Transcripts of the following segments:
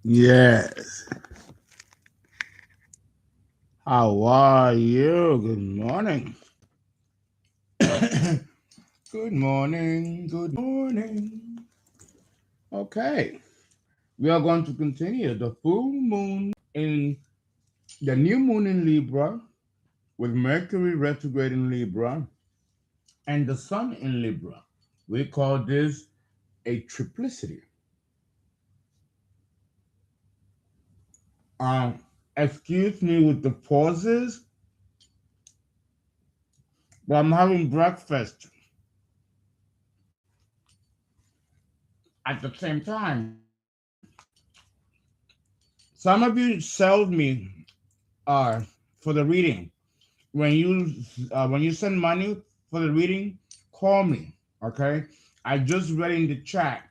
Yes. How are you? Good morning. Good morning. Good morning. Okay. We are going to continue the full moon in the new moon in Libra with Mercury retrograde in Libra and the sun in Libra. We call this a triplicity. Um, Excuse me with the pauses, but I'm having breakfast at the same time. Some of you sold me for the reading. When you send money for the reading, call me. Okay. I just read in the chat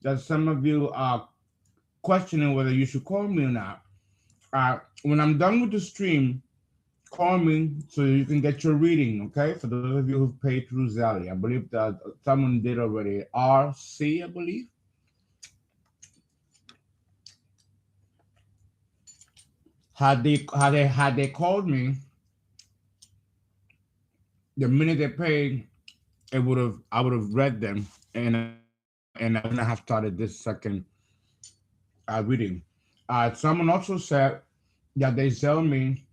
that some of you are questioning whether you should call me or not. When I'm done with the stream, call me so you can get your reading. Okay. For those of you who've paid through ZELLE, I believe that someone did already. RC, I believe. Had they called me the minute they paid, it would have I would have read them, and I wouldn't have started this second reading. Someone also said that they sell me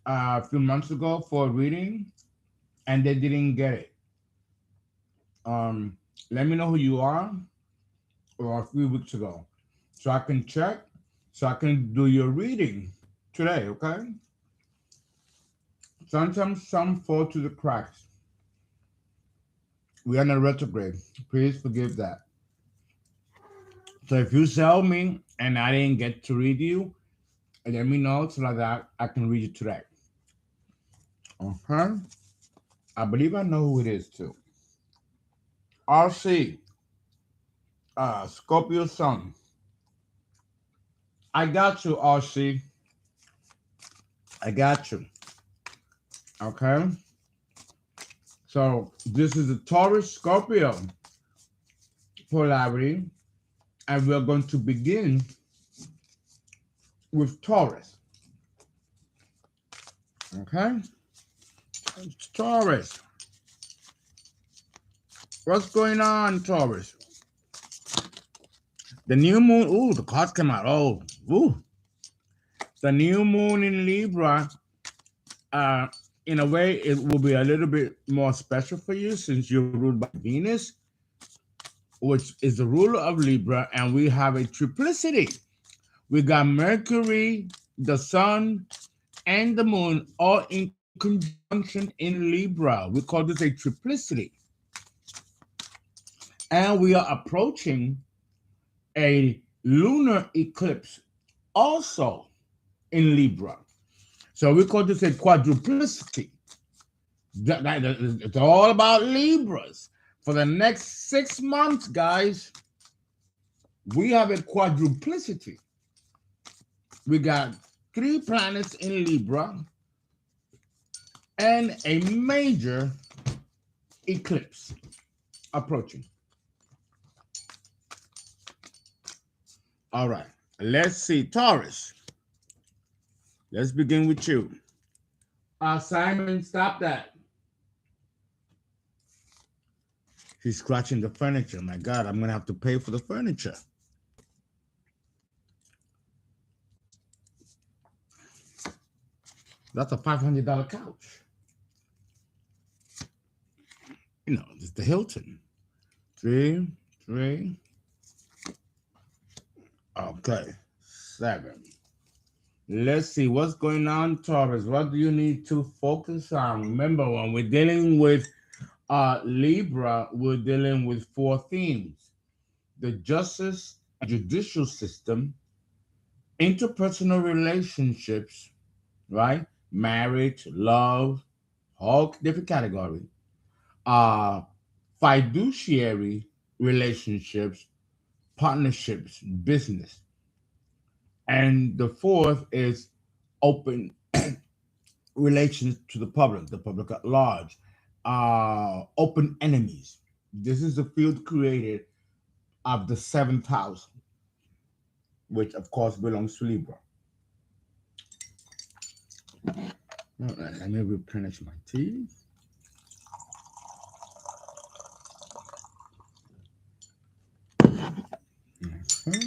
a few months ago for a reading and they didn't get it. Let me know who you are, or a few weeks ago, so I can check, so I can do your reading today. Okay. Sometimes some fall to the cracks. We are in a retrograde. Please forgive that. So if you sell me and I didn't get to read you, let me know so that I can read you today. Okay? I believe I know who it is too. RC, Scorpio Sun. I got you, RC. I got you. Okay? So this is the Taurus-Scorpio polarity, and we're going to begin with Taurus. Okay? It's Taurus. What's going on, Taurus? The new moon. Ooh, the cards came out. Oh, ooh. The new moon in Libra. Uh, in a way, it will be a little bit more special for you since you're ruled by Venus, which is the ruler of Libra, and we have a triplicity. We got Mercury, the Sun, and the Moon all in conjunction in Libra. We call this a triplicity. And we are approaching a lunar eclipse also in Libra. So we call this a quadruplicity. It's all about Libras. For the next 6 months, guys, we have a quadruplicity. We got 3 planets in Libra and a major eclipse approaching. All right, let's see. Taurus, let's begin with you. Simon, stop that. He's scratching the furniture. My God, I'm going to have to pay for the furniture. That's a $500 couch. You know, it's the Hilton. Three. Okay, 7. Let's see what's going on, Taurus. What do you need to focus on? Remember, when we're dealing with Libra, we're dealing with 4 themes: the justice and judicial system, interpersonal relationships, right? Marriage, love, all different category. Uh, Fiduciary relationships, partnerships, business. And the 4th is open relations to the public at large, open enemies. This is the field created of the 7th house. which of course belongs to Libra. All right, let me replenish my tea. Okay.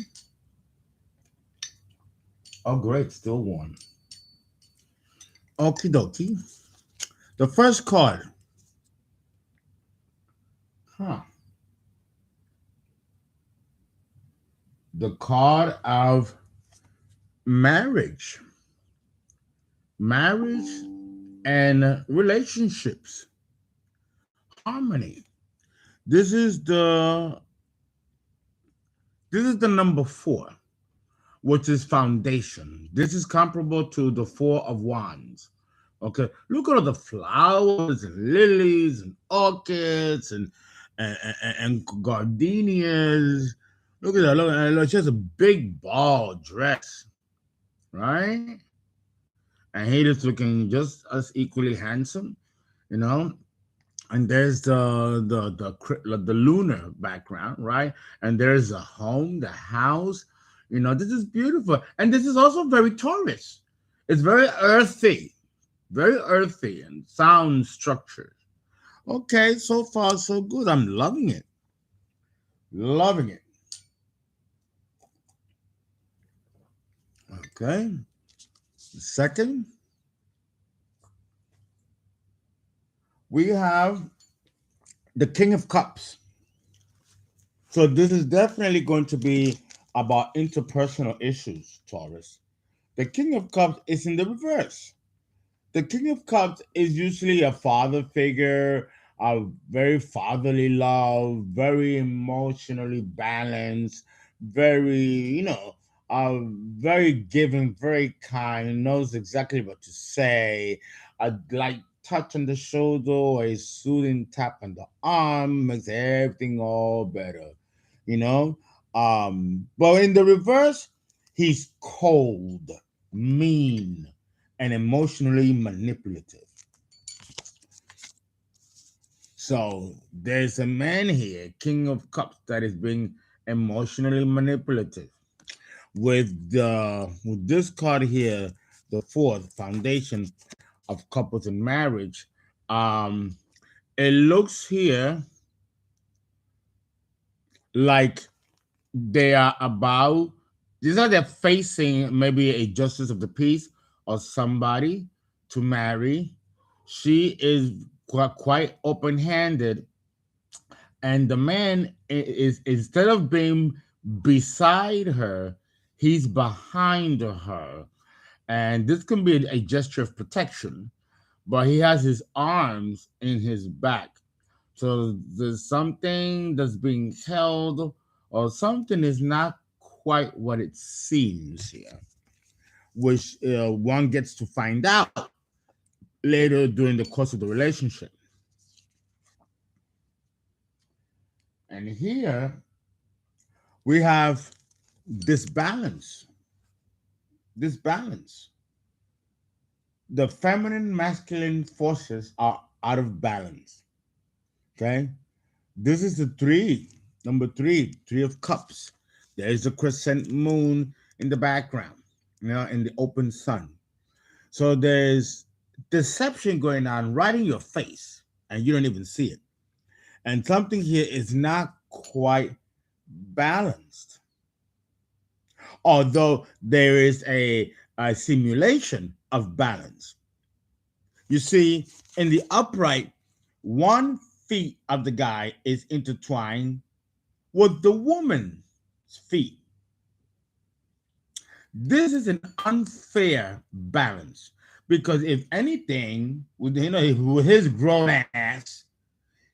Oh, great, still warm. Okie dokie. The first card. Huh. The card of marriage. Marriage and relationships. Harmony. This is the number 4, which is foundation. This is comparable to the 4 of wands. Okay, look at all the flowers and lilies and orchids and gardenias. Look at that. Look, she has a big ball dress, right? And he is looking just as equally handsome, you know. And there's the lunar background, right? And there's a home, the house. You know, this is beautiful, and this is also very Taurus. It's very earthy and sound structured. Okay, so far so good. I'm loving it. Loving it. Okay. Second, we have the King of Cups. So this is definitely going to be about interpersonal issues, Taurus. The King of Cups is in the reverse. The King of Cups is usually a father figure, a very fatherly love, very emotionally balanced, very, very giving, very kind, knows exactly what to say. A light touch on the shoulder or a soothing tap on the arm makes everything all better, you know. But in the reverse, he's cold, mean, and emotionally manipulative. So there's a man here, King of Cups, that is being emotionally manipulative. With this card here, the 4th, foundation of couples and marriage, it looks here like they are about, these are they're facing maybe a justice of the peace or somebody to marry. She is quite open-handed, and the man is, instead of being beside her, he's behind her, and this can be a gesture of protection, but he has his arms in his back. So there's something that's being held, or something is not quite what it seems here, which one gets to find out later during the course of the relationship. And here we have this balance. This balance. The feminine, masculine forces are out of balance. Okay? This is the 3, number 3, 3 of Cups. There is a crescent moon in the background, in the open sun. So there's deception going on right in your face, and you don't even see it. And something here is not quite balanced. Although there is a simulation of balance. You see, in the upright, 1 feet of the guy is intertwined with the woman's feet. This is an unfair balance, because if anything, with his grown ass,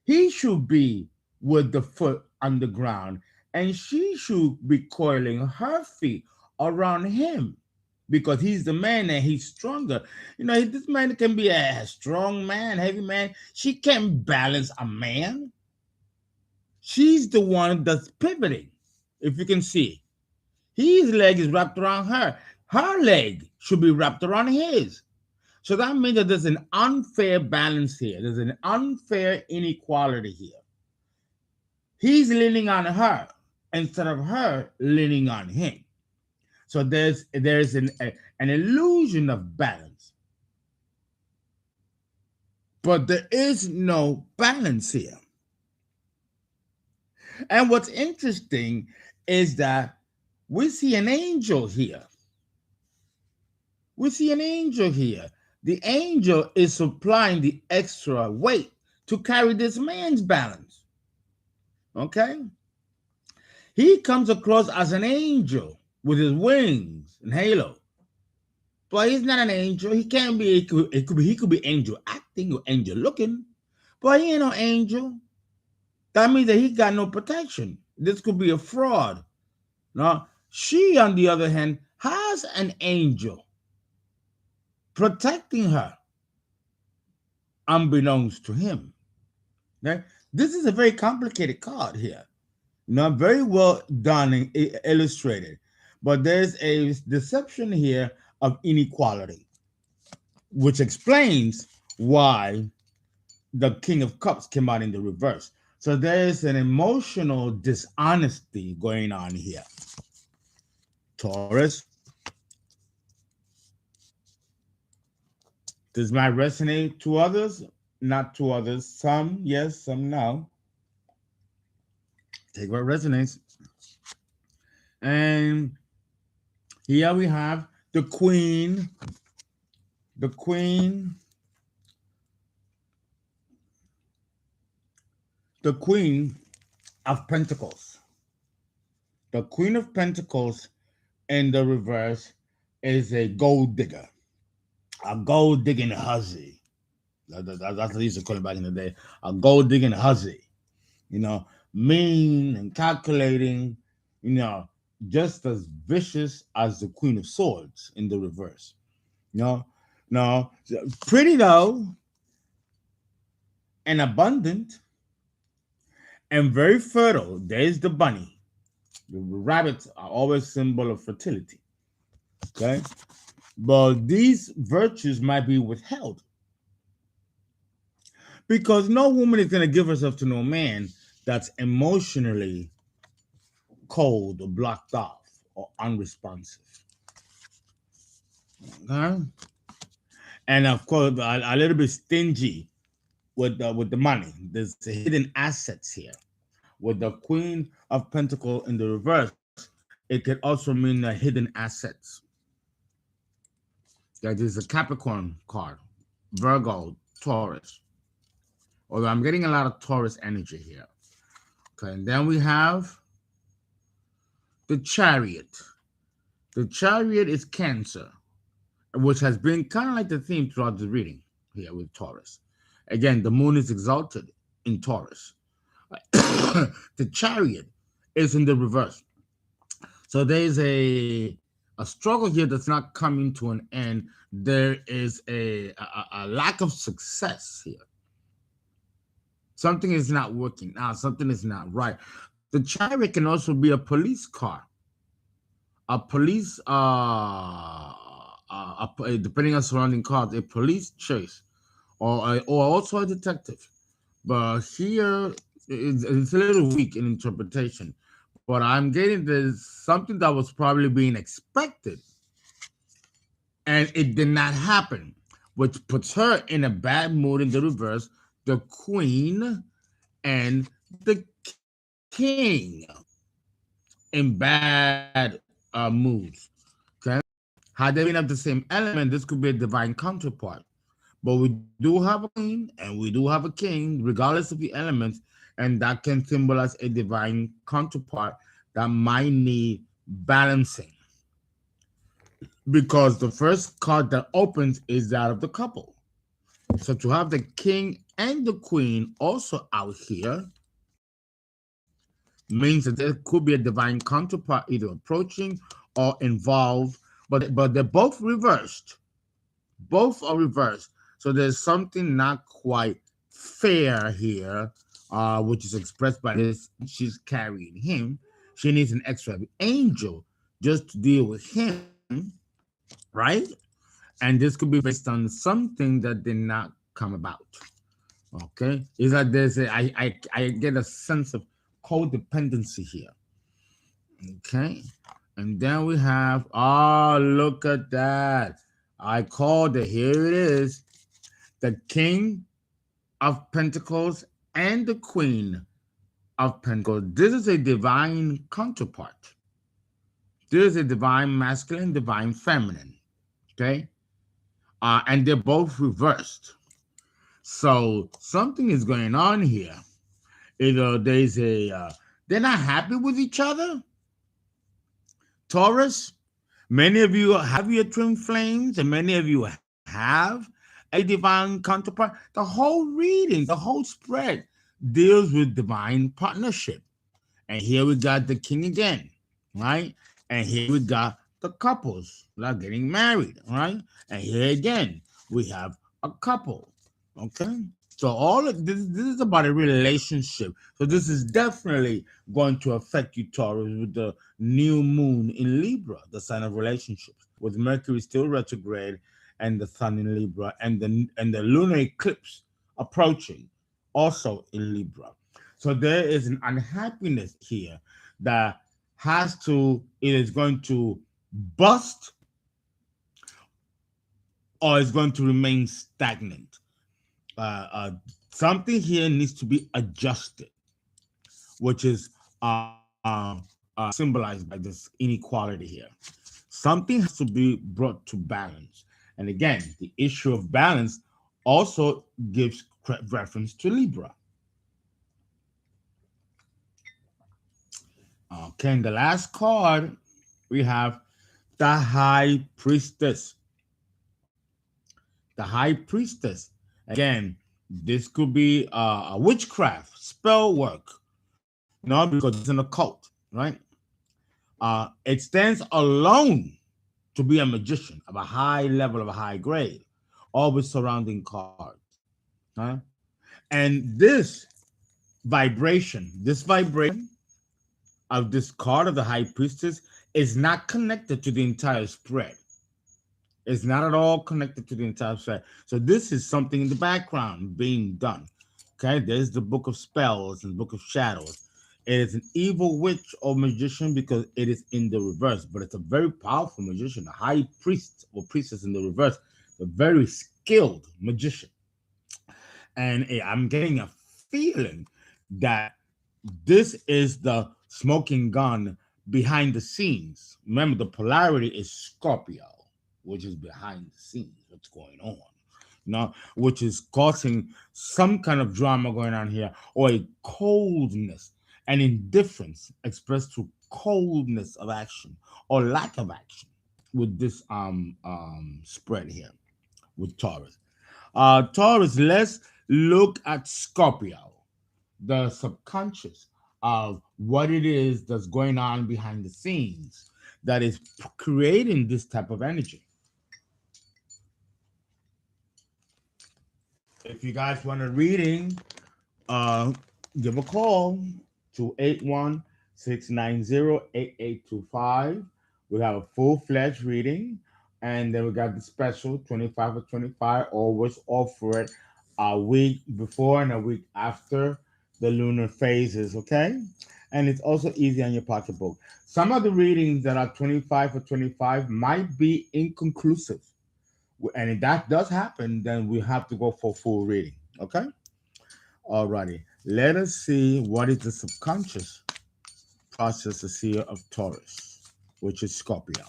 he should be with the foot on the ground, and she should be coiling her feet around him, because he's the man and he's stronger. This man can be a strong man, heavy man. She can't balance a man. She's the one that's pivoting, if you can see. His leg is wrapped around her. Her leg should be wrapped around his. So that means that there's an unfair balance here. There's an unfair inequality here. He's leaning on her instead of her leaning on him. So there's an illusion of balance, but there is no balance here. And what's interesting is that we see an angel here. We see an angel here. The angel is supplying the extra weight to carry this man's balance. Okay? He comes across as an angel with his wings and halo. But he's not an angel. He can't be. He could be angel acting or angel looking, but he ain't no angel. That means that he got no protection. This could be a fraud. Now, she, on the other hand, has an angel protecting her, unbeknownst to him. Okay? This is a very complicated card here. Not very well done and illustrated, but there's a deception here of inequality, which explains why the King of Cups came out in the reverse. So there's an emotional dishonesty going on here. Taurus, does my resonate to others? Not to others. Some yes, some no. Take what resonates. And here we have the Queen. The Queen of Pentacles. The Queen of Pentacles in the reverse is a gold digger. A gold digging hussy. That's what they used to call it back in the day. A gold digging hussy. You know, mean and calculating, you know, just as vicious as the Queen of Swords in the reverse. No, pretty though, and abundant, and very fertile. There's the bunny. The rabbits are always symbol of fertility. Okay, but these virtues might be withheld because no woman is going to give herself to no man that's emotionally cold or blocked off or unresponsive. Okay? And of course, a little bit stingy with the money. There's hidden assets here. With the Queen of Pentacles in the reverse, it could also mean the hidden assets. That is a Capricorn card, Virgo, Taurus. Although I'm getting a lot of Taurus energy here. Okay, and then we have the Chariot. The Chariot is Cancer, which has been kind of like the theme throughout the reading here with Taurus. Again, the moon is exalted in Taurus. The Chariot is in the reverse. So there's a struggle here that's not coming to an end. There is a lack of success here. Something is not working out. Something is not right. The Chariot can also be a police car. A police, depending on surrounding cars, a police chase, or also a detective. But here, it's a little weak in interpretation. But I'm getting there's something that was probably being expected, and it did not happen, which puts her in a bad mood in the reverse. The Queen and the King in bad moods. Okay, had they been of the same element, this could be a divine counterpart. But we do have a queen and we do have a king, regardless of the elements, and that can symbolize a divine counterpart that might need balancing. Because the first card that opens is that of the couple. So to have the king and the queen also out here means that there could be a divine counterpart either approaching or involved, but they're both reversed. Both are reversed. So there's something not quite fair here, which is expressed by this. She's carrying him. She needs an extra angel just to deal with him, right? And this could be based on something that did not come about. Okay, it's like there's I get a sense of codependency here. Okay, And then we have, oh, look at that. I called it. Here it is. The King of Pentacles and the Queen of Pentacles. This is a divine counterpart. This is a divine masculine, divine feminine. Okay? And they're both reversed. So something is going on here. Either there's they're not happy with each other. Taurus, many of you have your twin flames, and many of you have a divine counterpart. The whole reading, the whole spread deals with divine partnership. And here we got the king again, right? And here we got the couples that are getting married, right? And here again, we have a couple, okay? So all of this is about a relationship. So this is definitely going to affect you, Taurus, with the new moon in Libra, the sign of relationships, with Mercury still retrograde and the sun in Libra, and the lunar eclipse approaching, also in Libra. So there is an unhappiness here that it is going to bust or is going to remain stagnant. Something here needs to be adjusted, which is symbolized by this inequality here. Something has to be brought to balance. And again, the issue of balance also gives reference to Libra. Okay, and the last card, we have the High Priestess. The High Priestess. Again, this could be a witchcraft, spell work, because it's an occult, right? It stands alone to be a magician of a high level, of a high grade, always surrounding cards. Huh? And this vibration of this card of the High Priestess is not connected to the entire spread. It's not at all connected to the entire spread. So this is something in the background being done. Okay, there's the Book of Spells and the Book of Shadows. It is an evil witch or magician because it is in the reverse, but it's a very powerful magician, a high priest or priestess in the reverse, a very skilled magician. And I'm getting a feeling that this is the smoking gun behind the scenes. Remember, the polarity is Scorpio, which is behind the scenes, what's going on, which is causing some kind of drama going on here, or a coldness and indifference expressed through coldness of action or lack of action with this spread here with Taurus. Taurus, let's look at Scorpio, the subconscious of what it is that's going on behind the scenes that is creating this type of energy. If you guys want a reading, give a call to 816908825. We have a full-fledged reading, and then we got the special 25 for 25. Always offer it a week before and a week after the lunar phases, okay? And it's also easy on your pocketbook. Some of the readings that are 25 for 25 might be inconclusive. And if that does happen, then we have to go for full reading, okay? Alrighty, let us see what is the subconscious processes here of Taurus, which is Scorpio.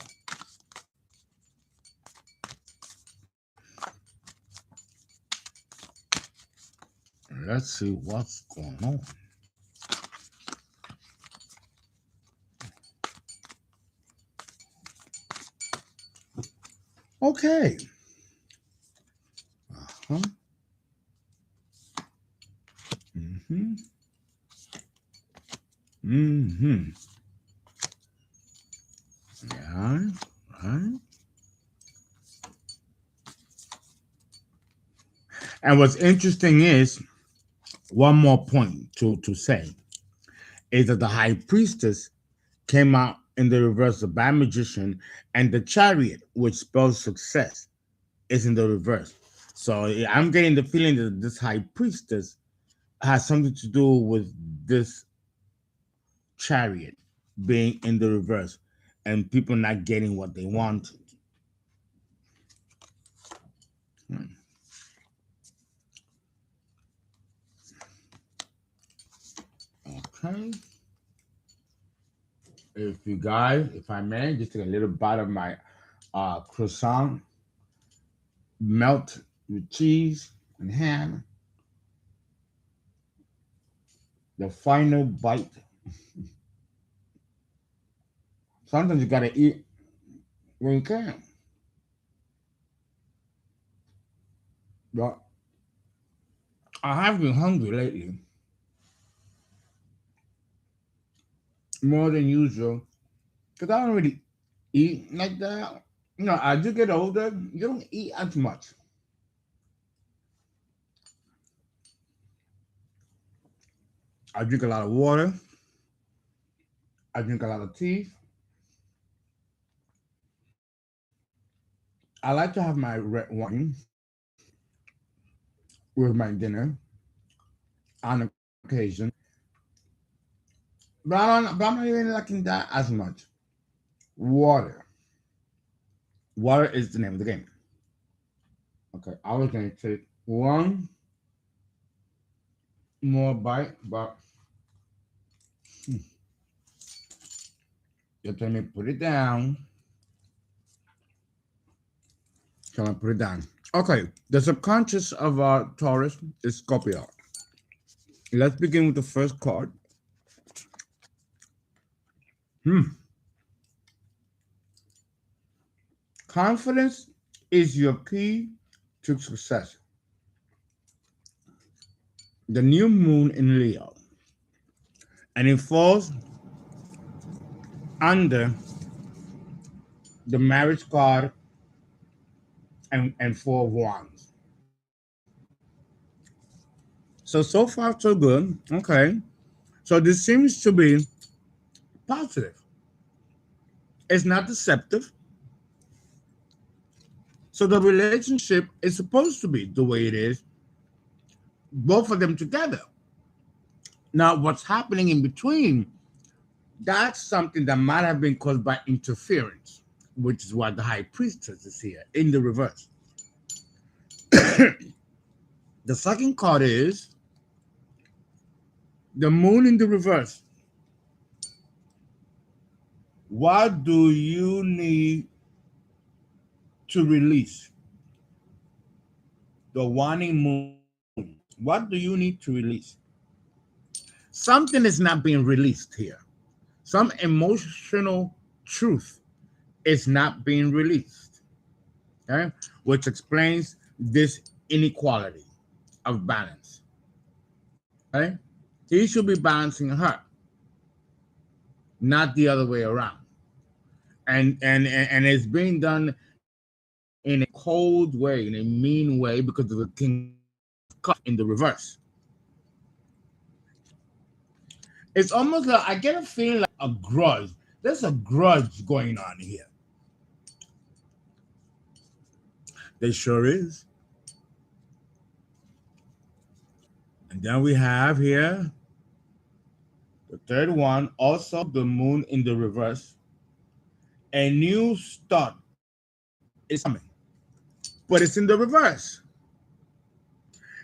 Let's see what's going on. Okay. Yeah, right. And what's interesting is, one more point to say, is that the High Priestess came out in the reverse, the bad magician, and the Chariot, which spells success, is in the reverse. So I'm getting the feeling that this High Priestess has something to do with this Chariot being in the reverse. and people not getting what they want. Okay. If you guys, if I may, just take a little bite of my croissant, melt with cheese and ham. The final bite. Sometimes you gotta eat when you can. But I have been hungry lately, more than usual, because I don't really eat like that. You know, as you get older, you don't eat as much. I drink a lot of water. I drink a lot of tea. I like to have my red wine with my dinner on occasion, but I'm not even liking that as much. Water. Water is the name of the game. Okay, I was gonna take one more bite, but just let me put it down. Can I put it down? Okay, the subconscious of Taurus is Scorpio. Let's begin with the first card. Confidence is your key to success. The new moon in Leo, and it falls under the marriage card and four of wands. So far so good. Okay. So this seems to be positive. It's not deceptive. So the relationship is supposed to be the way it is, both of them together. Now, what's happening in between, that's something that might have been caused by interference, which is why the high priestess is here in the reverse. The second card is the moon in the reverse. What do you need to release? The waning moon. What do you need to release? Something is not being released here. Some emotional truth is not being released. Okay? Which explains this inequality of balance. Okay? He should be balancing her, not the other way around. And it's being done in a cold way, in a mean way, because of the King of Cups in the reverse. It's almost like I get a feeling like a grudge. There's a grudge going on here. There sure is. And then we have here the third one, also the moon in the reverse. A new start is coming, but it's in the reverse.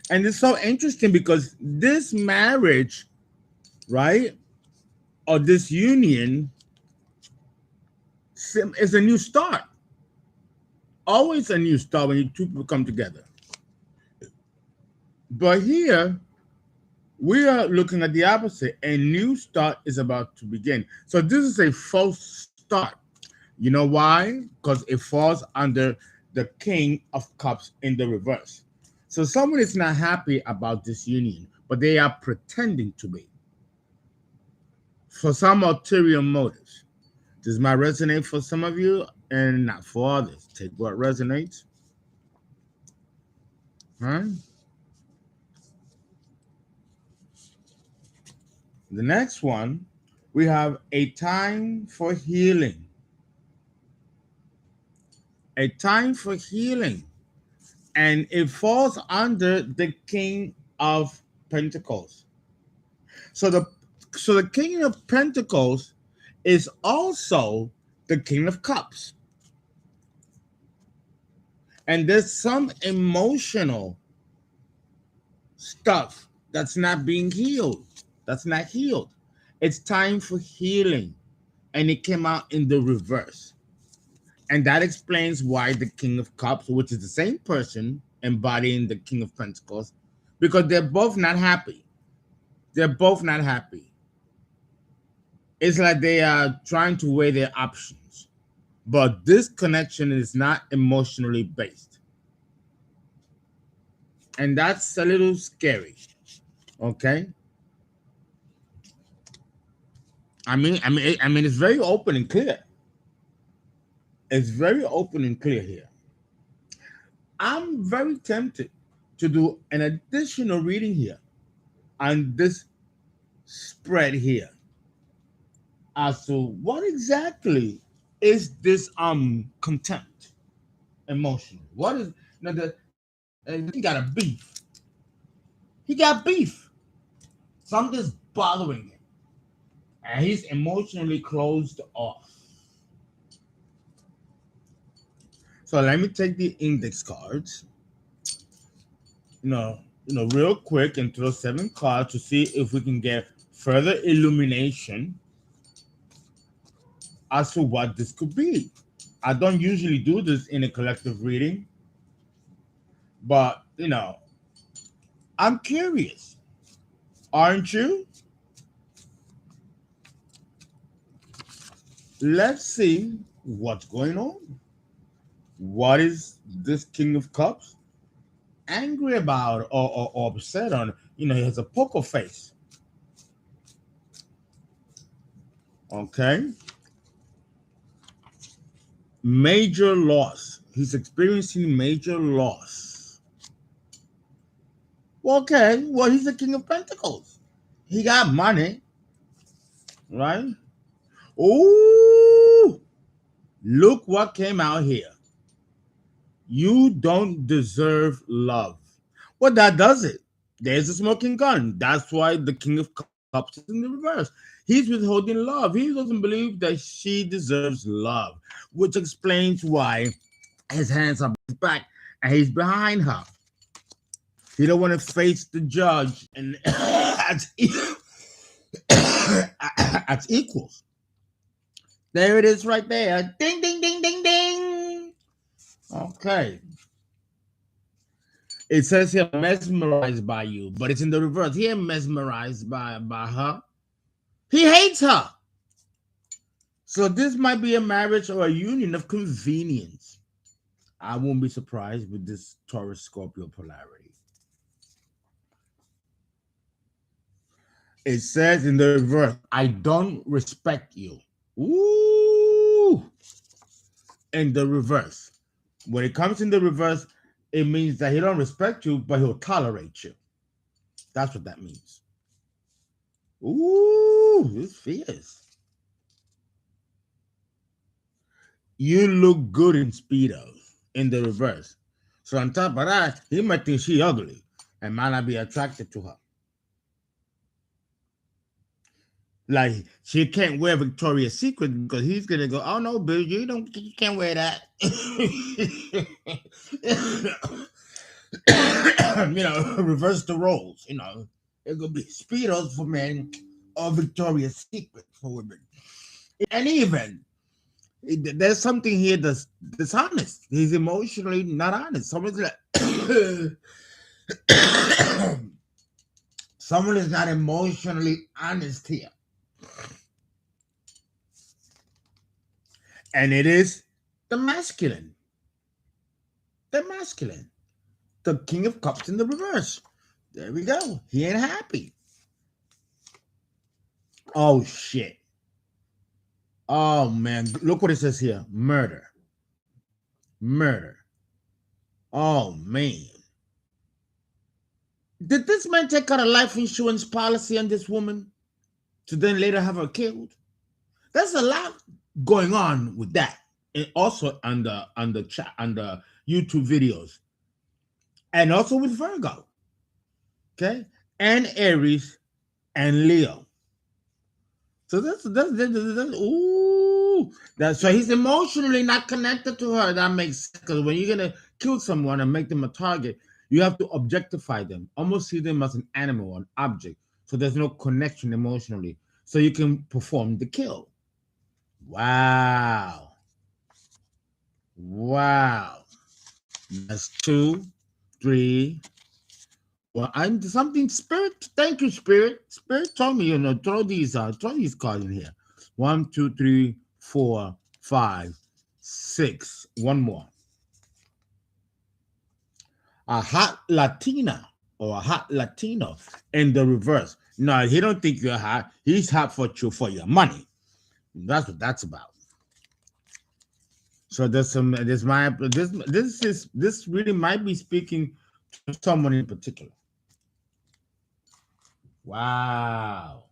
And it's so interesting because this marriage, right, or this union is a new start. Always a new start when you two people come together. But here, we are looking at the opposite. A new start is about to begin. So this is a false start. You know why? Because it falls under the King of Cups in the reverse. So someone is not happy about this union, but they are pretending to be for some ulterior motives. This might resonate for some of you and not for others. Take what resonates. Huh? The next one, we have a time for healing. A time for healing. And it falls under the King of Pentacles. So the King of Pentacles is also the King of Cups. And there's some emotional stuff that's not being healed. That's not healed. It's time for healing. And it came out in the reverse. And that explains why the King of Cups, which is the same person embodying the King of Pentacles, because they're both not happy. They're both not happy. It's like they are trying to weigh their options. But this connection is not emotionally based. And that's a little scary. Okay? I mean, it's very open and clear. It's very open and clear here. I'm very tempted to do an additional reading here on this spread here as to what exactly is this contempt emotion. What is he got a beef. He got beef. Something's bothering him. And he's emotionally closed off. So let me take the index cards, real quick, and throw 7 cards to see if we can get further illumination as to what this could be. I don't usually do this in a collective reading, but I'm curious. Aren't you? Let's see what's going on. What is this King of Cups angry about or upset on? He has a poker face. Okay. Major loss. He's experiencing major loss. Okay. Well, he's the King of Pentacles. He got money. Right? Ooh. Look what came out here. You don't deserve love. Well, that does it. There's a smoking gun. That's why the King of Cups is in the reverse. He's withholding love. He doesn't believe that she deserves love, which explains why his hands are back and he's behind her. He don't want to face the judge and as equals. There it is right there. Ding, ding, ding, ding, ding. Okay. It says here, mesmerized by you, but it's in the reverse. He ain't mesmerized by her. He hates her. So this might be a marriage or a union of convenience. I won't be surprised with this Taurus-Scorpio polarity. It says in the reverse, I don't respect you. Ooh. In the reverse. When it comes in the reverse, it means that he don't respect you, but he'll tolerate you. That's what that means. Ooh, this fierce. You look good in Speedos in the reverse. So on top of that, he might think she ugly and might not be attracted to her. Like, she can't wear Victoria's Secret because he's going to go, oh, no, Bill, you can't wear that. Reverse the roles, It's going to be Speedos for men or Victoria's Secret for women. And even, there's something here that's dishonest. He's emotionally not honest. Someone's like, someone is not emotionally honest here. And it is the masculine. The masculine. The King of Cups in the reverse. There we go. He ain't happy. Oh, shit. Oh, man. Look what it says here. Murder. Murder. Oh, man. Did this man take out a life insurance policy on this woman to then later have her killed? There's a lot going on with that. And also on the chat, on the YouTube videos. And also with Virgo. Okay? And Aries and Leo. So that's ooh. So he's emotionally not connected to her. That makes sense. Because when you're gonna kill someone and make them a target, you have to objectify them, almost see them as an animal, an object. So there's no connection emotionally. So you can perform the kill. Wow. Wow. That's 2, 3. Well, I'm something spirit. Thank you, spirit. Spirit told me, throw these cards in here. 1, 2, 3, 4, 5, 6. One more. A hot Latina or a hot Latino in the reverse. No, he don't think you're hot. He's hot for your money. That's what that's about. So this really might be speaking to someone in particular. Wow.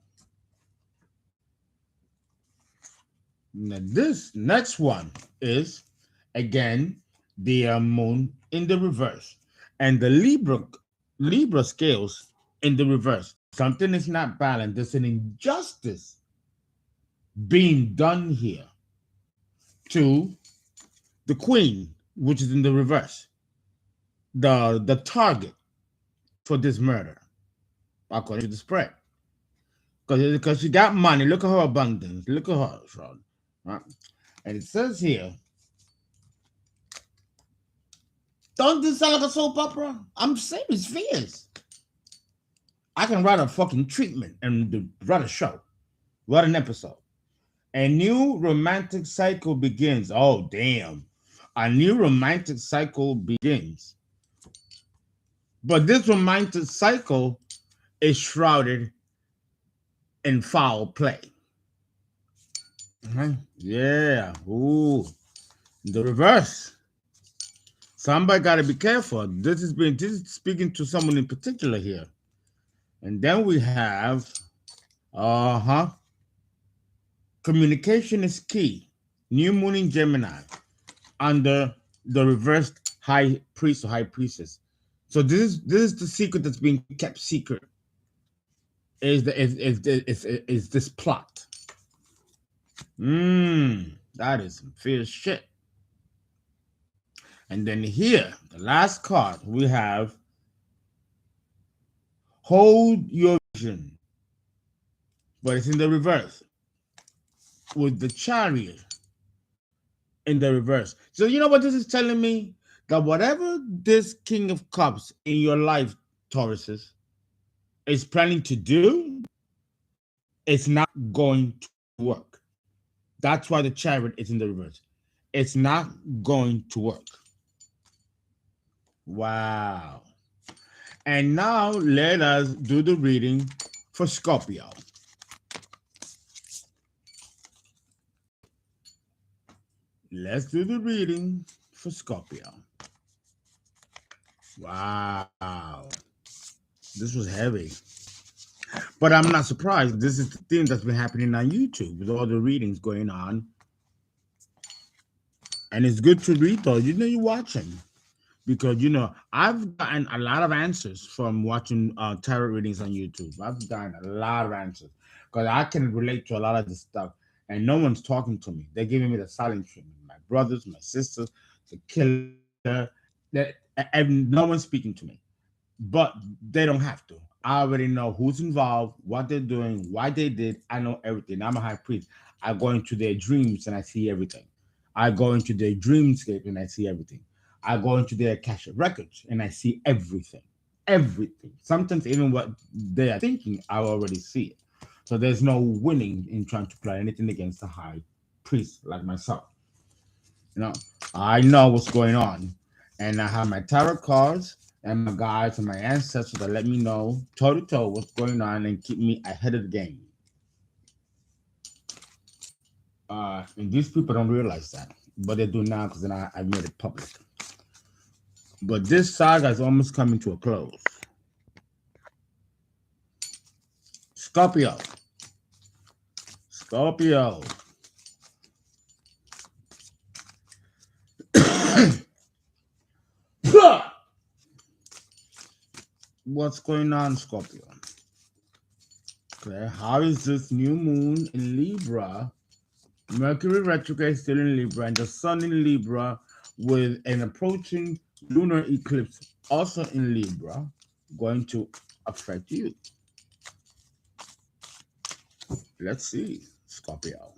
Now this next one is again the moon in the reverse and the Libra scales in the reverse. Something is not balanced. There's an injustice being done here to the queen, which is in the reverse, the target for this murder, according to the spread. Because she got money. Look at her abundance. Look at her. Right? And it says here, don't this sound like a soap opera? I'm serious, fierce. I can write a fucking treatment and write a show, write an episode. A new romantic cycle begins. Oh, damn. A new romantic cycle begins. But this romantic cycle is shrouded in foul play. Yeah. Ooh. The reverse. Somebody got to be careful. This is speaking to someone in particular here. And then we have, communication is key. New moon in Gemini under the reversed high priest or high priestess. So this is the secret that's being kept secret. Is this plot? That is some fierce shit. And then here, the last card, we have hold your vision. But it's in the reverse. With the Chariot in the reverse. So you know what this is telling me? That whatever this King of Cups in your life, Tauruses, is planning to do, it's not going to work. That's why the Chariot is in the reverse. It's not going to work. Wow. And now let us do the reading for Scorpio. Let's do the reading for Scorpio. Wow. This was heavy. But I'm not surprised. This is the thing that's been happening on YouTube with all the readings going on. And it's good to read, though. You're watching. Because, I've gotten a lot of answers from watching tarot readings on YouTube. I've gotten a lot of answers. Because I can relate to a lot of this stuff. And no one's talking to me. They're giving me the silent treatment. My brothers, my sisters, the killer. And no one's speaking to me. But they don't have to. I already know who's involved, what they're doing, why they did. I know everything. I'm a high priest. I go into their dreams and I see everything. I go into their dreamscape and I see everything. I go into their Akashic records and I see everything. Everything. Sometimes even what they are thinking, I already see it. So there's no winning in trying to play anything against a high priest like myself. I know what's going on. And I have my tarot cards and my guides and my ancestors that let me know toe to toe what's going on and keep me ahead of the game. And these people don't realize that, but they do now because then I made it public. But this saga is almost coming to a close. Scorpio. What's going on, Scorpio? Okay, how is this new moon in Libra Mercury retrograde still in Libra, and the Sun in Libra with an approaching lunar eclipse also in Libra going to affect you. Let's see, Scorpio.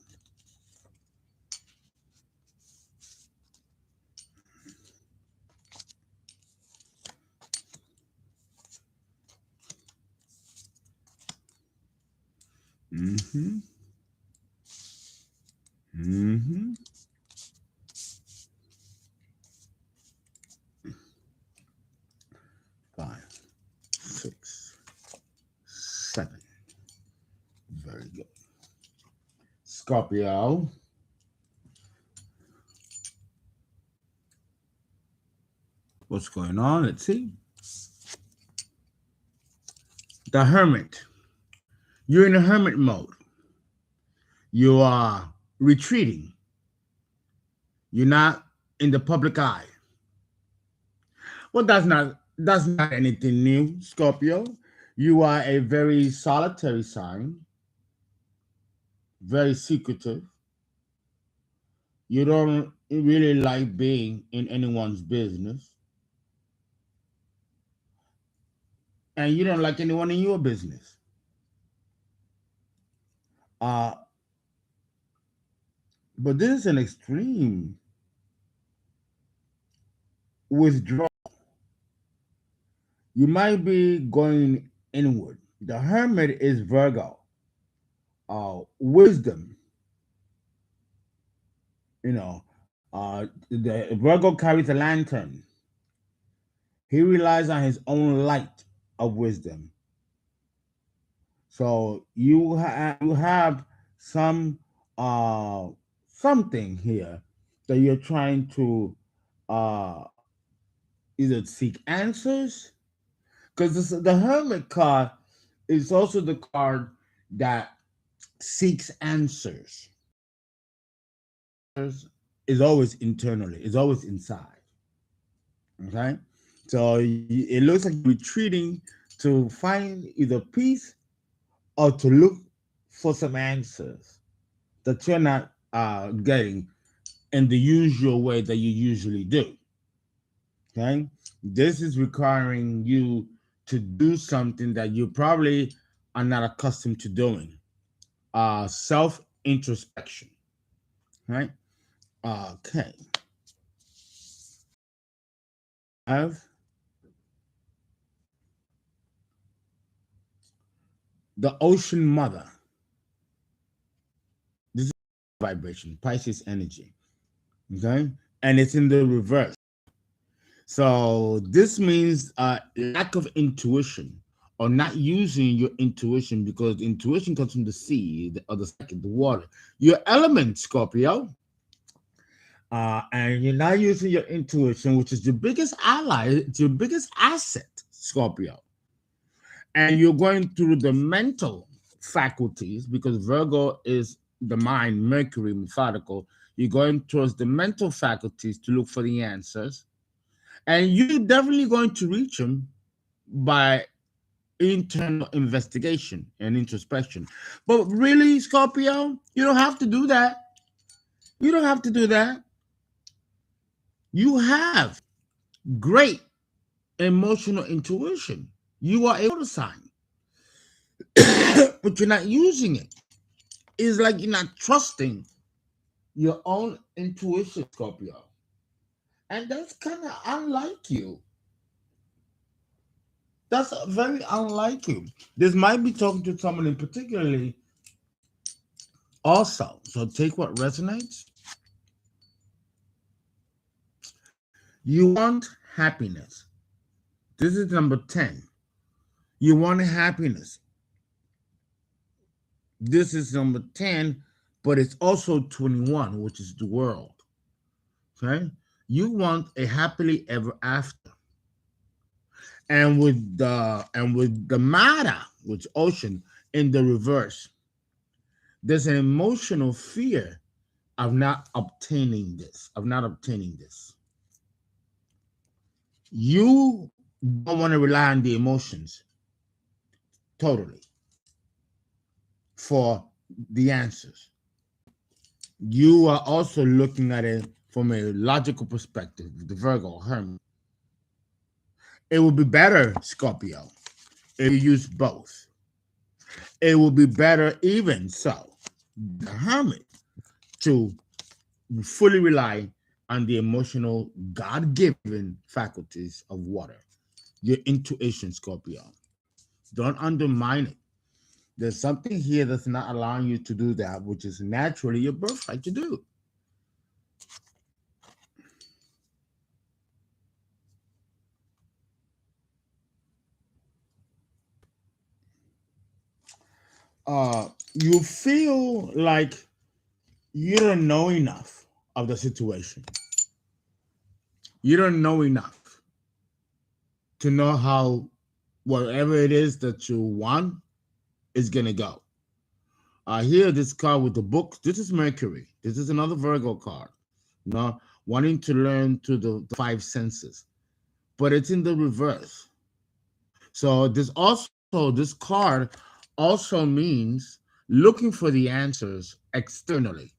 Mm-hmm. Mm-hmm. 5, 6, 7. Very good. Scorpio. What's going on? Let's see. The Hermit. You're in a hermit mode. You are retreating. You're not in the public eye. Well, that's not anything new, Scorpio. You are a very solitary sign, very secretive. You don't really like being in anyone's business, and you don't like anyone in your business. Uh, but this is an extreme withdrawal. You might be going inward. The Hermit is Virgo, wisdom. You know, the Virgo carries a lantern. He relies on his own light of wisdom. So you have some something here that you're trying to uh, either seek answers, because the Hermit card is also the card that seeks answers. Is always internally. Is always inside. Okay, so it looks like you're retreating to find either peace or to look for some answers that you're not getting in the usual way that you usually do. Okay, this is requiring you to do something that you probably are not accustomed to doing. Self introspection. Right. Okay. Have the ocean mother. This is vibration, Pisces energy. Okay, and it's in the reverse. So this means lack of intuition or not using your intuition, because intuition comes from the sea or the second, the water. Your element, Scorpio, and you're not using your intuition, which is your biggest ally, it's your biggest asset, Scorpio. And you're going through the mental faculties because Virgo is the mind, Mercury, methodical. You're going towards the mental faculties to look for the answers, and you're definitely going to reach them by internal investigation and introspection. But really, Scorpio, you don't have to do that. You don't have to do that. You have great emotional intuition. You are a water sign, but you're not using it. It's like you're not trusting your own intuition, Scorpio. And that's kind of unlike you. That's very unlike you. This might be talking to someone in particularly also. So take what resonates. You want happiness. This is number 10. You want happiness. This is number 10, but it's also 21, which is the world. Okay? You want a happily ever after. And with the matter, which ocean in the reverse, there's an emotional fear of not obtaining this, You don't want to rely on the emotions totally for the answers. you are also looking at it from a logical perspective, the Virgo Hermit. It will be better, Scorpio, if you use both. It will be better, even so, the Hermit, to fully rely on the emotional, God given faculties of water, your intuition, Scorpio. Don't undermine it. There's something here that's not allowing you to do that, which is naturally your birthright to do. You feel like you don't know enough of the situation. You don't know enough to know how whatever it is that you want is gonna go. Here, this card with the books. This is Mercury. This is another Virgo card. No, wanting to learn to the five senses, but it's in the reverse. So this card also means looking for the answers externally,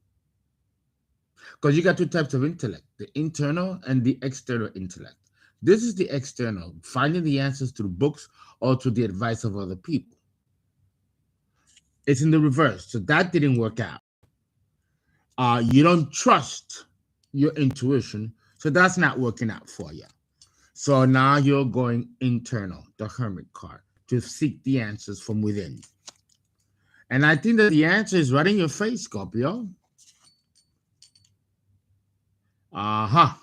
because you got two types of intellect: the internal and the external intellect. This is the external, finding the answers through books or through the advice of other people. It's in the reverse, so that didn't work out. You don't trust your intuition, so that's not working out for you. So now you're going internal, the Hermit card, to seek the answers from within. And I think that the answer is right in your face, Scorpio. Uh-huh.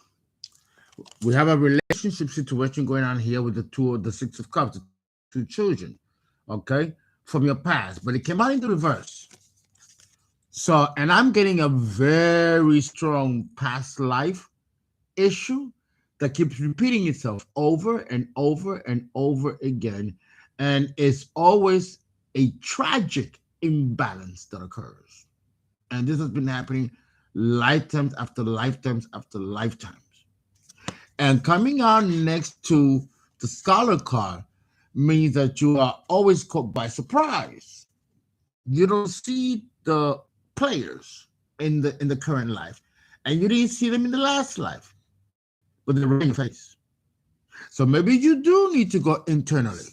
We have a relationship situation going on here with the Six of Cups, the two children, okay, from your past, but it came out in the reverse. So, and I'm getting a very strong past life issue that keeps repeating itself over and over and over again. And it's always a tragic imbalance that occurs. And this has been happening lifetimes after lifetimes after lifetimes. And coming out next to the Scholar card means that you are always caught by surprise. You don't see the players in the current life, and you didn't see them in the last life, but they're right in your face. So maybe you do need to go internally,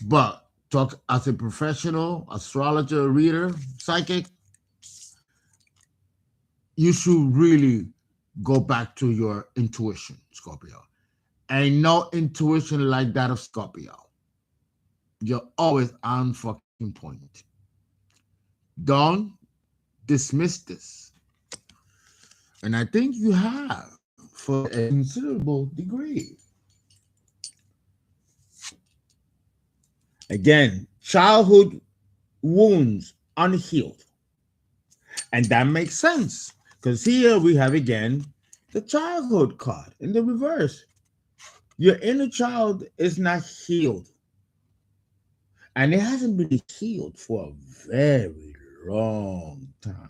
but talk as a professional astrologer, reader, psychic. You should really go back to your intuition, Scorpio. Ain't no intuition like that of Scorpio. You're always on fucking point. Don't dismiss this. And I think you have for a considerable degree. Again, childhood wounds unhealed. And that makes sense, because here we have again the childhood card in the reverse. Your inner child is not healed. And it hasn't been healed for a very long time.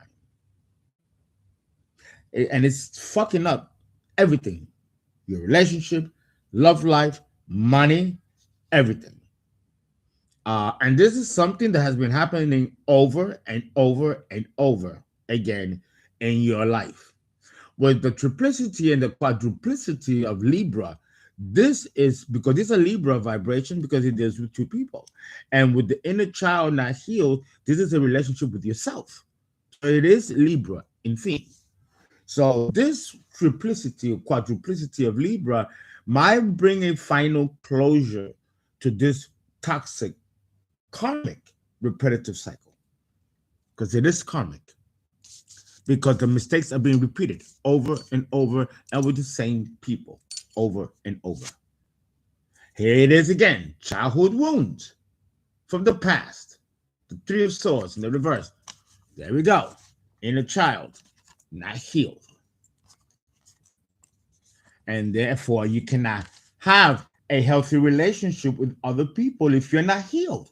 And it's fucking up everything: your relationship, love life, money, everything. And this is something that has been happening over and over and over again in your life. With the triplicity and the quadruplicity of Libra, this is because this is a Libra vibration, because it deals with two people. And with the inner child not healed, this is a relationship with yourself. So it is Libra in theme. So this triplicity or quadruplicity of Libra might bring a final closure to this toxic, karmic, repetitive cycle. Because it is karmic. Because the mistakes are being repeated over and over and with the same people over and over. Here it is again, childhood wounds from the past. The Three of Swords in the reverse. There we go. Inner child, not healed. And therefore, you cannot have a healthy relationship with other people if you're not healed.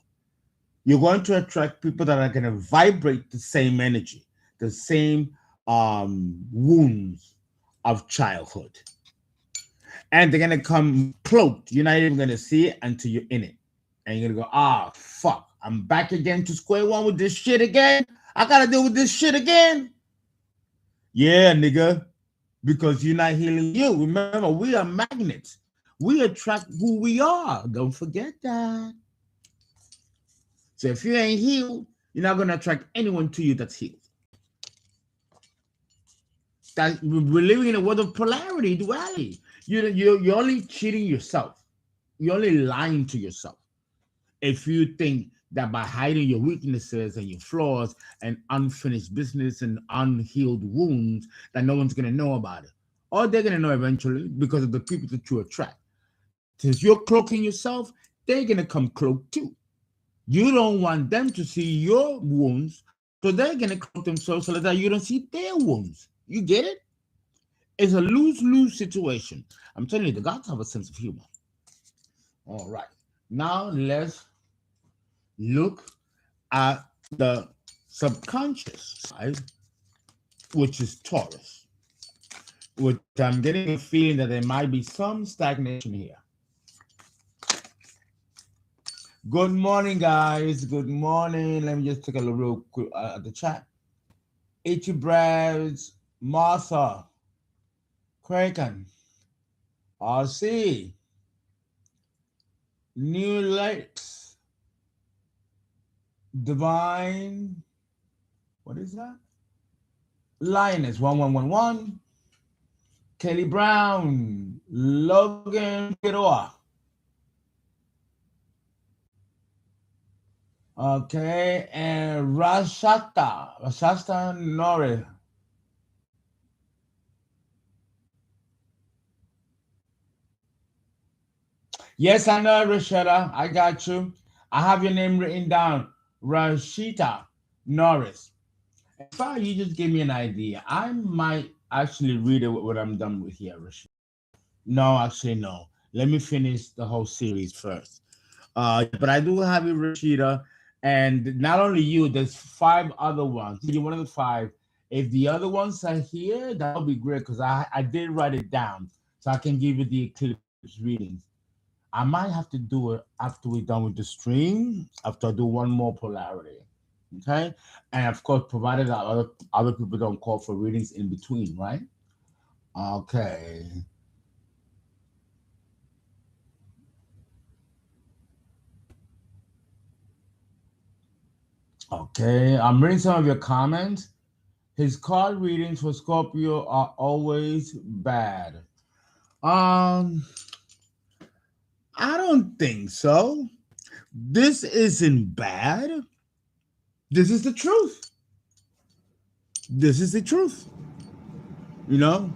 You're going to attract people that are going to vibrate the same energy, the same wounds of childhood. And they're going to come cloaked. You're not even going to see it until you're in it. And you're going to go, fuck, I'm back again to square one with this shit again. I gotta deal with this shit again. Yeah, nigga. Because you're not healing you. Remember, we are magnets. We attract who we are. Don't forget that. So if you ain't healed, you're not gonna attract anyone to you that's healed. That we're living in a world of polarity, duality. You're only cheating yourself. You're only lying to yourself if you think that by hiding your weaknesses and your flaws and unfinished business and unhealed wounds, that no one's gonna know about it. Or they're gonna know eventually because of the people that you attract. Since you're cloaking yourself, they're gonna come cloaked too. You don't want them to see your wounds, so they're gonna cloak themselves so that you don't see their wounds. You get it? It's a lose-lose situation. I'm telling you, the gods have a sense of humor. All right. Now let's look at the subconscious side, which is Taurus, which I'm getting a feeling that there might be some stagnation here. Good morning, guys. Good morning. Let me just take a look real quick at the chat. Itchy Breads, Martha, Kraken, RC, New Lakes, Divine, what is that? Lioness 1111, Kelly Brown, Logan Figueroa. Okay, and Rashasta Norris. Yes, I know, Rashida. I got you. I have your name written down. Rashita Norris. In fact, you just gave me an idea. I might actually read it when I'm done with here, Rashida. No, actually, no. Let me finish the whole series first. But I do have you, Rashida. And not only you, there's 5 other ones. You're one of the 5. If the other ones are here, that would be great because I did write it down so I can give you the eclipse readings. I might have to do it after we're done with the stream, after I do one more polarity. Okay? And of course, provided that other people don't call for readings in between, right? Okay. Okay. I'm reading some of your comments. His card readings for Scorpio are always bad. Um, I don't think so. This isn't bad. This is the truth. This is the truth. You know?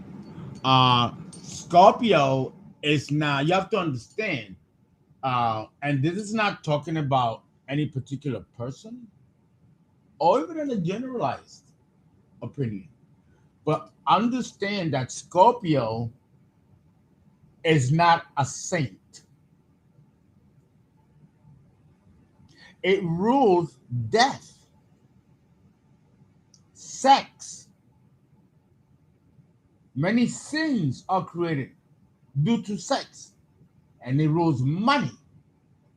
Scorpio is not, you have to understand, and this is not talking about any particular person or even in a generalized opinion, but understand that Scorpio is not a saint. It rules death, sex. Many sins are created due to sex, and it rules money.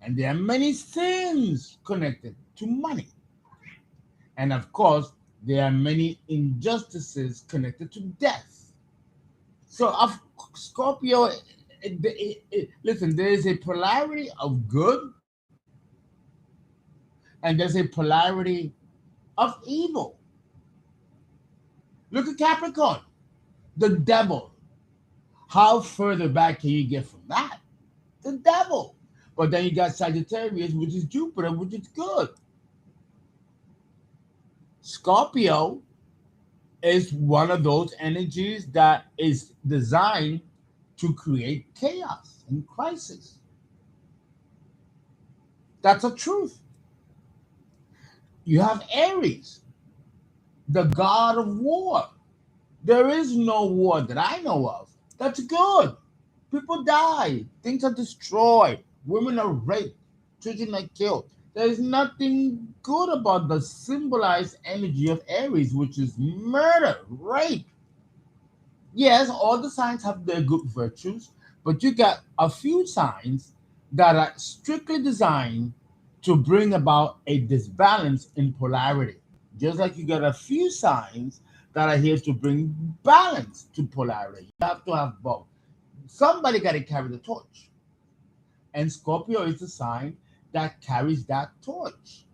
And there are many sins connected to money. And of course, there are many injustices connected to death. So, of Scorpio, listen, there is a polarity of good and there's a polarity of evil. Look at Capricorn, the devil. How further back can you get from that? The devil. But then you got Sagittarius, which is Jupiter, which is good. Scorpio is one of those energies that is designed to create chaos and crisis. That's a truth. You have Aries, the god of war. There is no war that I know of. That's good. People die, things are destroyed, women are raped, children are killed. There is nothing good about the symbolized energy of Aries, which is murder, rape. Yes, all the signs have their good virtues, but you got a few signs that are strictly designed to bring about a disbalance in polarity. Just like you got a few signs that are here to bring balance to polarity. You have to have both. Somebody got to carry the torch. And Scorpio is the sign that carries that torch.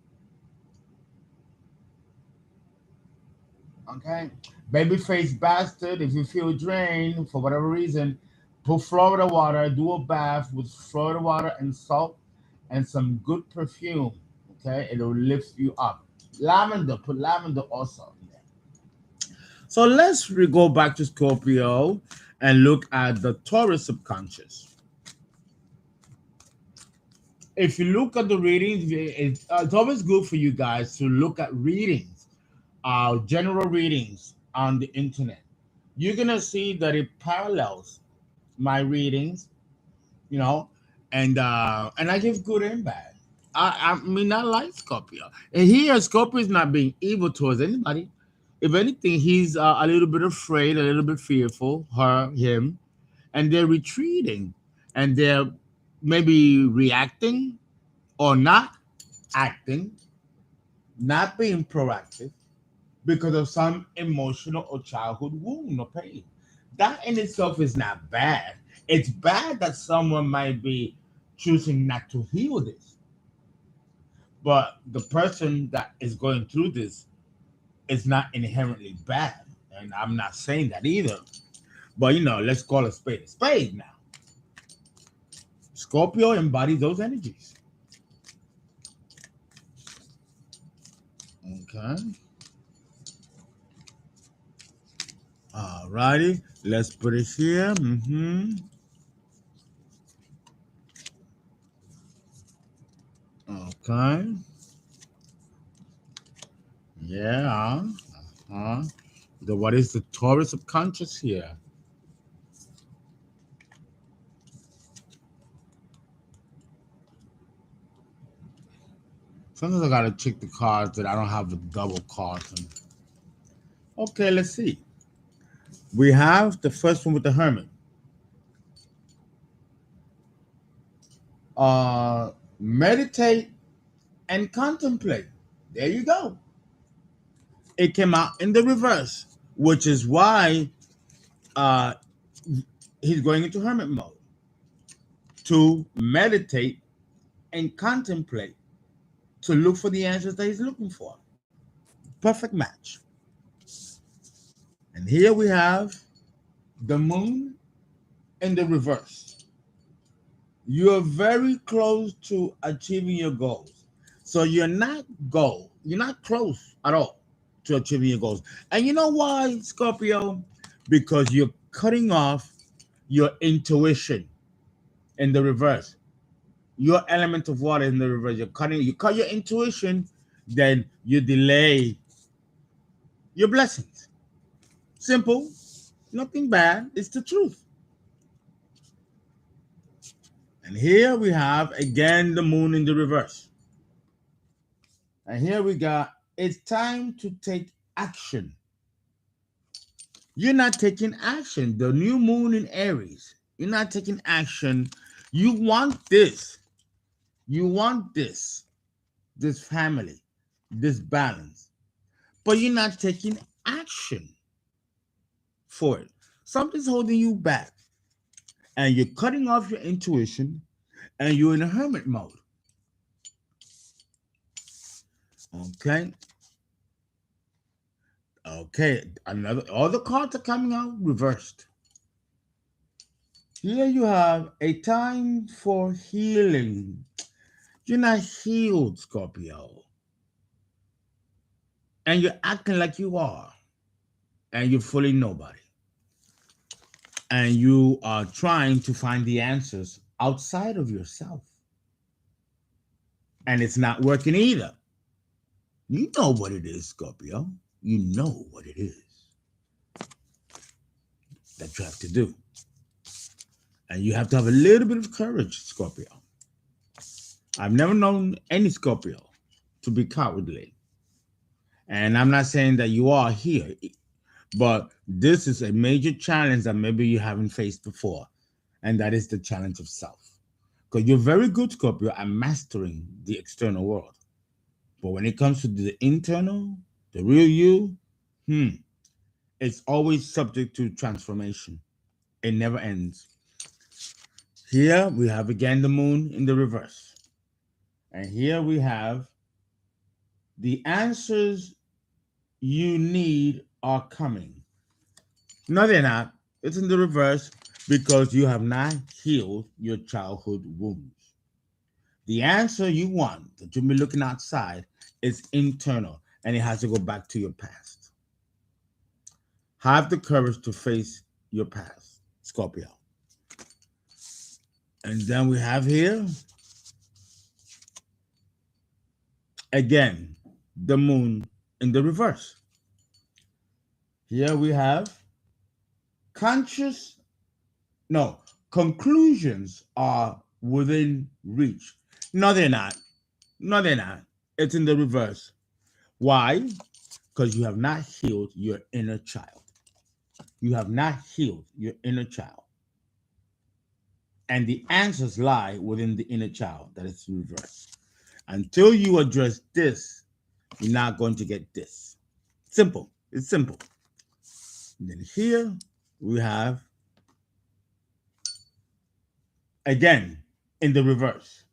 Okay? Babyface bastard, if you feel drained for whatever reason, put Florida water, do a bath with Florida water and salt and some good perfume. Okay? It'll lift you up. Lavender, put lavender also in there. So let's go back to Scorpio and look at the Taurus subconscious. If you look at the readings, it's always good for you guys to look at readings, general readings on the internet. You're gonna see that it parallels my readings, you know, and I give good and bad. I mean, I like Scorpio, and here Scorpio is not being evil towards anybody. If anything, he's a little bit afraid, a little bit fearful, him, and they're retreating, and they're maybe reacting or not acting, not being proactive because of some emotional or childhood wound or pain. That in itself is not bad. It's bad that someone might be choosing not to heal this, but the person that is going through this is not inherently bad. And I'm not saying that either. But let's call a spade now. Scorpio embodies those energies. Okay. Alrighty. Let's put it here. Okay. Yeah. Uh-huh. What is the Taurus subconscious here? Sometimes I gotta check the cards that I don't have the double cards in. Okay, let's see. We have the first one with the Hermit. Meditate and contemplate. There you go. It came out in the reverse, which is why uh, he's going into hermit mode to meditate and contemplate, to look for the answers that he's looking for. Perfect match. And here we have the moon in the reverse. You are very close to achieving your goals. So you're not close at all to achieving your goals. And you know why, Scorpio? Because you're cutting off your intuition in the reverse. Your element of water in the reverse. You cut your intuition, then you delay your blessings. Simple, nothing bad. It's the truth. And here we have again the moon in the reverse. And here we got, it's time to take action. You're not taking action. The new moon in Aries, you're not taking action. You want this. You want this family, this balance. But you're not taking action for it. Something's holding you back. And you're cutting off your intuition and you're in a hermit mode. Okay. Okay. All the cards are coming out reversed. Here you have a time for healing. You're not healed, Scorpio. And you're acting like you are. And you're fully nobody. And you are trying to find the answers outside of yourself. And it's not working either. You know what it is, Scorpio. You know what it is that you have to do. And you have to have a little bit of courage, Scorpio. I've never known any Scorpio to be cowardly. And I'm not saying that you are here, but this is a major challenge that maybe you haven't faced before. And that is the challenge of self. Because you're very good, Scorpio, at mastering the external world. But when it comes to the internal, The real you, it's always subject to transformation. It never ends. Here we have again the moon in the reverse. And here we have the answers you need are coming. No, they're not. It's in the reverse because you have not healed your childhood wounds. The answer you want that you'll be looking outside is internal and it has to go back to your past. Have the courage to face your past, Scorpio. And then we have here, again, the moon in the reverse. Here we have conclusions are within reach. No, they're not. No, they're not. It's in the reverse. Why? Because you have not healed your inner child. You have not healed your inner child. And the answers lie within the inner child that is reversed. Until you address this, you're not going to get this. Simple. It's simple. And then here we have, again, in the reverse.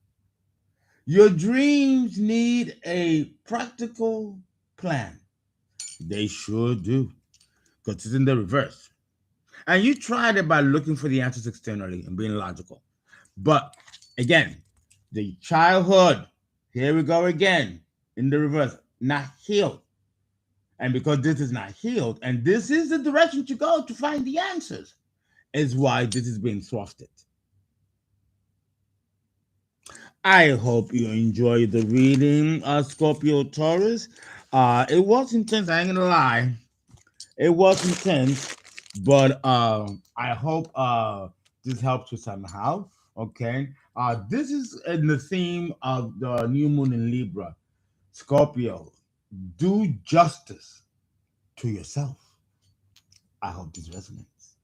Your dreams need a practical plan. They sure do, because it's in the reverse. And you tried it by looking for the answers externally and being logical. But again, the childhood, here we go again, in the reverse, not healed. And because this is not healed, and this is the direction to go to find the answers, is why this is being thrusted. I hope you enjoyed the reading, Scorpio Taurus. It was intense, I ain't gonna lie. It was intense, but I hope this helps you somehow. Okay. This is in the theme of the new moon in Libra. Scorpio, do justice to yourself. I hope this resonates.